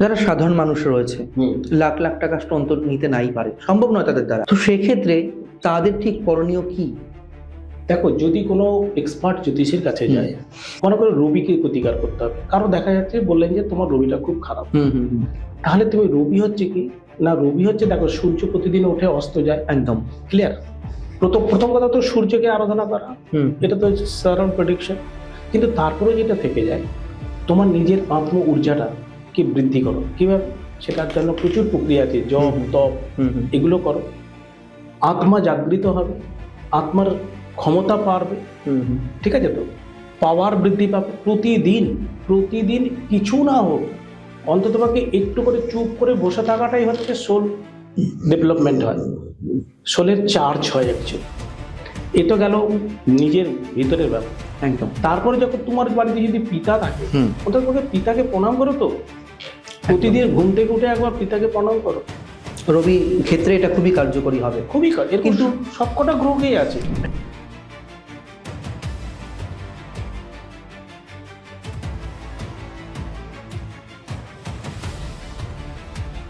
যারা সাধারণ মানুষ রয়েছে, লাখ লাখ টাকা অন্তর নিতে নাই পারে, সম্ভব নয় তাদের দ্বারা, তো সেক্ষেত্রে তাদের ঠিক করণীয় কি? দেখো, যদি কোনো এক্সপার্ট জ্যোতিষীর কাছে যায়, মনে করো রবিকে প্রতিকার করতে হবে, কারো দেখা যাচ্ছে বললেন যে তোমার রবিটা খুব খারাপ, তাহলে তুমি রবি হচ্ছে কি না, রবি হচ্ছে দেখো সূর্য প্রতিদিন উঠে অস্ত যায়, একদম ক্লিয়ার। প্রথম কথা তো সূর্যকে আরাধনা করা, এটা তো সাধারণ প্রেডিকশন। কিন্তু তারপরে যেটা থেকে যায়, তোমার নিজের আত্ম ঊর্জাটা কি বৃদ্ধি করো কিভাবে, সেটার জন্য প্রচুর প্রক্রিয়া আছে, জপ তপ এগুলো করো। আত্মা জাগৃত হবে, আত্মার ক্ষমতা বাড়বে, ঠিক আছে তো, পাওয়ার বৃদ্ধি পাবে। প্রতিদিন কিছু না হোক, অন্তত পক্ষে একটু করে চুপ করে বসে থাকাটাই হচ্ছে সোল ডেভেলপমেন্ট হয়, সোলের চার্জ হয় অ্যাকচুয়ালি। এটা গেল নিজের ভিতরের ব্যাপার। একদম। তারপরে যখন তোমার বাড়িতে যদি পিতা থাকে, অন্তত পক্ষে পিতাকে প্রণাম করো, তো প্রতিদিন ঘুম থেকে উঠে একবার পিতাকে প্রণাম করো। রবি ক্ষেত্রে এটা খুবই কার্যকরী হবে। খুবই এর কিন্তু সবকটা গ্রহেই আছে।